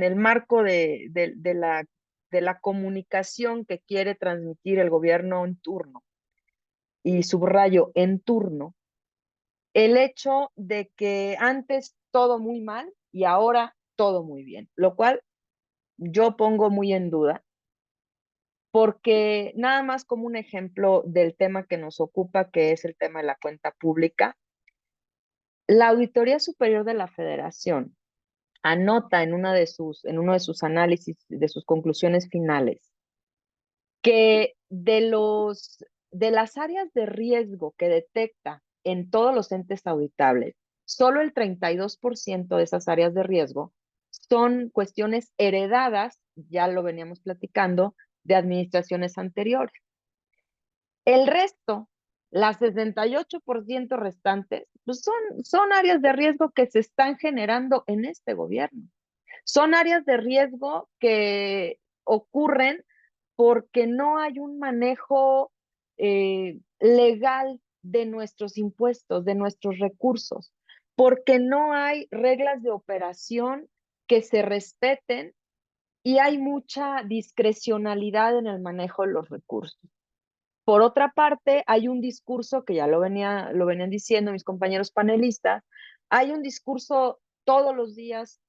el marco de la comunicación que quiere transmitir el gobierno en turno, y subrayo en turno, el hecho de que antes todo muy mal y ahora todo muy bien, lo cual yo pongo muy en duda, porque nada más como un ejemplo del tema que nos ocupa, que es el tema de la cuenta pública, la Auditoría Superior de la Federación anota en uno de sus análisis, de sus conclusiones finales, que de las áreas de riesgo que detecta en todos los entes auditables, solo el 32% de esas áreas de riesgo son cuestiones heredadas, ya lo veníamos platicando, de administraciones anteriores. El resto, las 68% restantes, pues son áreas de riesgo que se están generando en este gobierno. Son áreas de riesgo que ocurren porque no hay un manejo legal de nuestros impuestos, de nuestros recursos, porque no hay reglas de operación que se respeten y hay mucha discrecionalidad en el manejo de los recursos. Por otra parte, hay un discurso que ya lo venían diciendo mis compañeros panelistas, hay un discurso todos los días,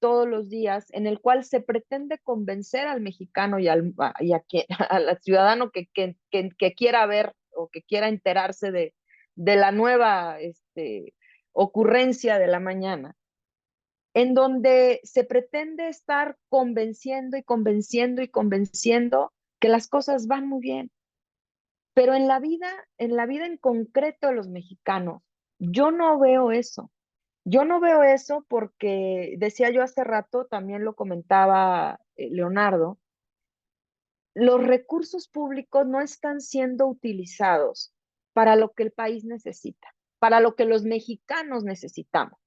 en el cual se pretende convencer al mexicano al ciudadano que quiera ver o que quiera enterarse de la nueva ocurrencia de la mañana, en donde se pretende estar convenciendo y convenciendo y convenciendo que las cosas van muy bien. Pero en la vida en concreto de los mexicanos, yo no veo eso. Yo no veo eso porque, decía yo hace rato, también lo comentaba Leonardo, los recursos públicos no están siendo utilizados para lo que el país necesita, para lo que los mexicanos necesitamos.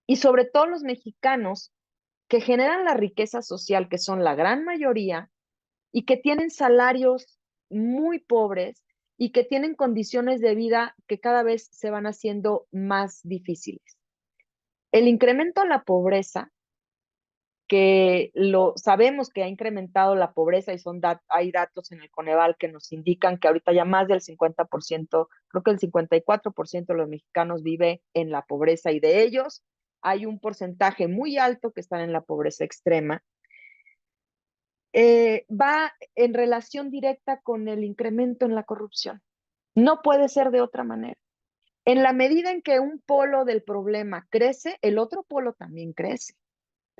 Y sobre todo los mexicanos que generan la riqueza social, que son la gran mayoría, y que tienen salarios muy pobres y que tienen condiciones de vida que cada vez se van haciendo más difíciles. El incremento a la pobreza, que lo sabemos que ha incrementado la pobreza y hay datos en el Coneval que nos indican que ahorita ya más del 50%, creo que el 54% de los mexicanos vive en la pobreza y de ellos hay un porcentaje muy alto que están en la pobreza extrema. Va en relación directa con el incremento en la corrupción. No puede ser de otra manera. En la medida en que un polo del problema crece, el otro polo también crece.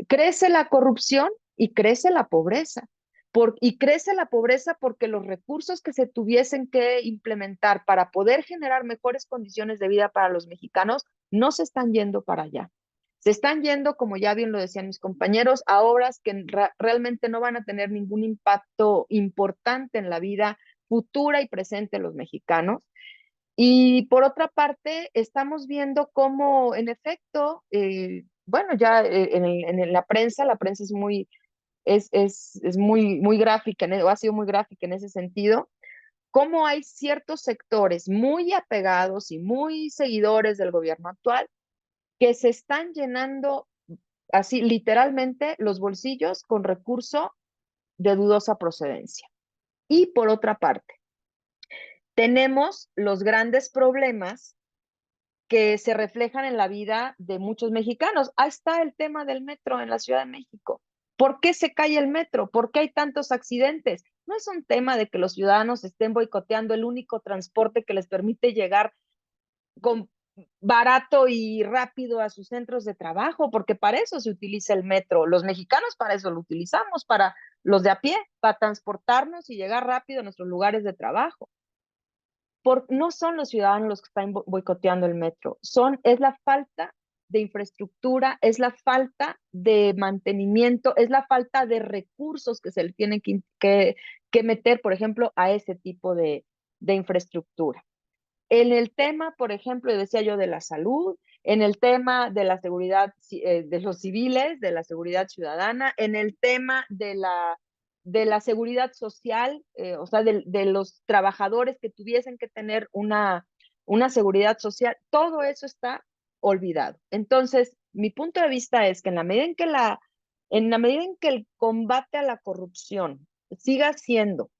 Crece la corrupción y crece la pobreza. Y crece la pobreza porque los recursos que se tuviesen que implementar para poder generar mejores condiciones de vida para los mexicanos no se están yendo para allá. Se están yendo, como ya bien lo decían mis compañeros, a obras que realmente no van a tener ningún impacto importante en la vida futura y presente de los mexicanos. Y por otra parte, estamos viendo cómo, en efecto, bueno, ya la prensa es muy gráfica, o ha sido muy gráfica en ese sentido, cómo hay ciertos sectores muy apegados y muy seguidores del gobierno actual que se están llenando así literalmente los bolsillos con recurso de dudosa procedencia. Y por otra parte, tenemos los grandes problemas que se reflejan en la vida de muchos mexicanos. Ahí está el tema del metro en la Ciudad de México. ¿Por qué se cae el metro? ¿Por qué hay tantos accidentes? No es un tema de que los ciudadanos estén boicoteando el único transporte que les permite llegar con barato y rápido a sus centros de trabajo, porque para eso se utiliza el metro. Los mexicanos para eso lo utilizamos, para los de a pie, para transportarnos y llegar rápido a nuestros lugares de trabajo. No son los ciudadanos los que están boicoteando el metro, es la falta de infraestructura, es la falta de mantenimiento, es la falta de recursos que se le tienen que meter, por ejemplo, a ese tipo de infraestructura. En el tema, por ejemplo, decía yo, de la salud, en el tema de la seguridad de los civiles, de la seguridad ciudadana, en el tema de la seguridad social, o sea, de los trabajadores que tuviesen que tener una seguridad social, todo eso está olvidado. Entonces, mi punto de vista es que en la medida en que el combate a la corrupción siga siendo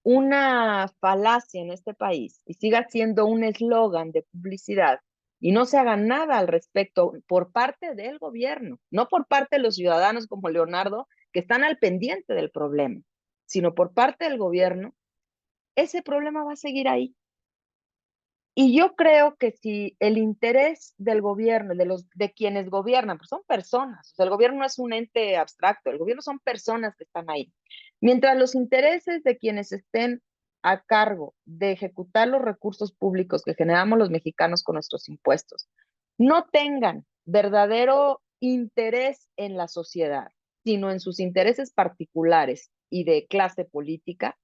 una falacia en este país y siga siendo un eslogan de publicidad y no se haga nada al respecto por parte del gobierno, no por parte de los ciudadanos como Leonardo, que están al pendiente del problema, sino por parte del gobierno, ese problema va a seguir ahí. Y yo creo que si el interés del gobierno, de quienes gobiernan, pues son personas, o sea, el gobierno no es un ente abstracto, el gobierno son personas que están ahí. Mientras los intereses de quienes estén a cargo de ejecutar los recursos públicos que generamos los mexicanos con nuestros impuestos no tengan verdadero interés en la sociedad, sino en sus intereses particulares y de clase política,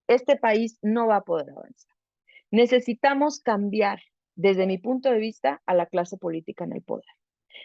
este país no va a poder avanzar. Necesitamos cambiar, desde mi punto de vista, a la clase política en el poder.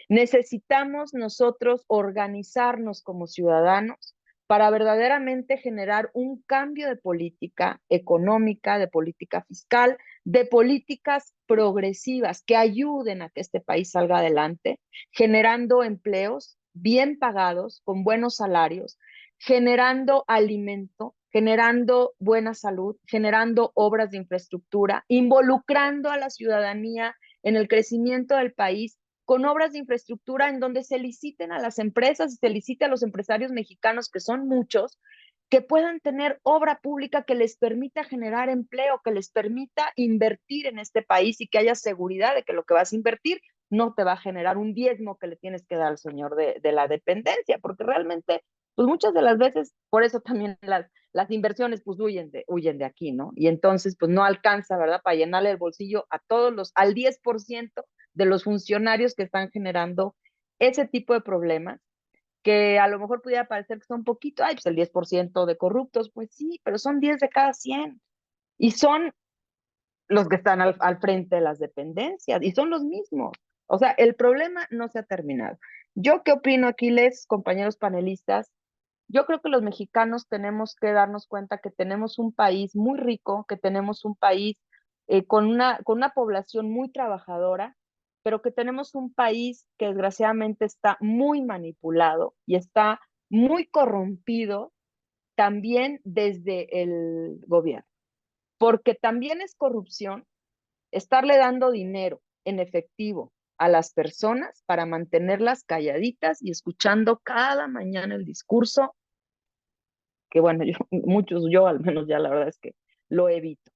Necesitamos nosotros organizarnos como ciudadanos para verdaderamente generar un cambio de política económica, de política fiscal, de políticas progresivas que ayuden a que este país salga adelante, generando empleos bien pagados, con buenos salarios, generando alimento, generando buena salud, generando obras de infraestructura, involucrando a la ciudadanía en el crecimiento del país con obras de infraestructura en donde se liciten a las empresas y se licite a los empresarios mexicanos, que son muchos, que puedan tener obra pública que les permita generar empleo, que les permita invertir en este país y que haya seguridad de que lo que vas a invertir no te va a generar un diezmo que le tienes que dar al señor de la dependencia, porque realmente, pues muchas de las veces, por eso también las inversiones pues huyen de aquí, ¿no? Y entonces pues no alcanza, ¿verdad? Para llenarle el bolsillo a al 10% de los funcionarios que están generando ese tipo de problemas, que a lo mejor pudiera parecer que son un poquito, ay, pues el 10% de corruptos, pues sí, pero son 10 de cada 100 y son los que están al frente de las dependencias y son los mismos. O sea, el problema no se ha terminado. ¿Yo qué opino, Aquiles, compañeros panelistas? Yo creo que los mexicanos tenemos que darnos cuenta que tenemos un país muy rico, que tenemos un país con una población muy trabajadora, pero que tenemos un país que desgraciadamente está muy manipulado y está muy corrompido también desde el gobierno, porque también es corrupción estarle dando dinero en efectivo a las personas para mantenerlas calladitas y escuchando cada mañana el discurso que bueno, yo al menos ya la verdad es que lo evito.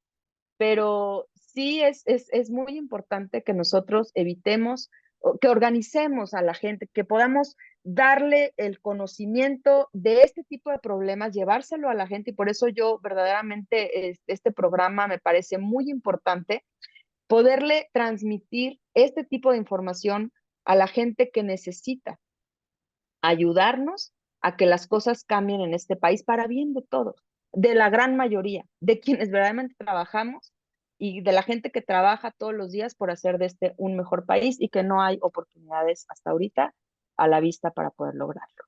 Pero sí es muy importante que nosotros evitemos, que organicemos a la gente, que podamos darle el conocimiento de este tipo de problemas, llevárselo a la gente y por eso yo verdaderamente este programa me parece muy importante, poderle transmitir este tipo de información a la gente que necesita ayudarnos a que las cosas cambien en este país para bien de todos, de la gran mayoría, de quienes verdaderamente trabajamos y de la gente que trabaja todos los días por hacer de este un mejor país y que no hay oportunidades hasta ahorita a la vista para poder lograrlo.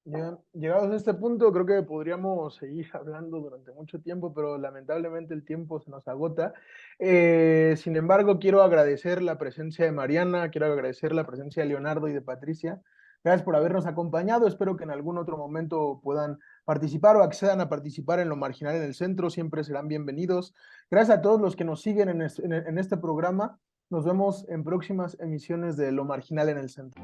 Ya, llegados a este punto, creo que podríamos seguir hablando durante mucho tiempo, pero lamentablemente el tiempo se nos agota. Sin embargo, quiero agradecer la presencia de Mariana, quiero agradecer la presencia de Leonardo y de Patricia. Gracias por habernos acompañado. Espero que en algún otro momento puedan participar o accedan a participar en Lo Marginal en el Centro. Siempre serán bienvenidos. Gracias a todos los que nos siguen en este programa. Nos vemos en próximas emisiones de Lo Marginal en el Centro.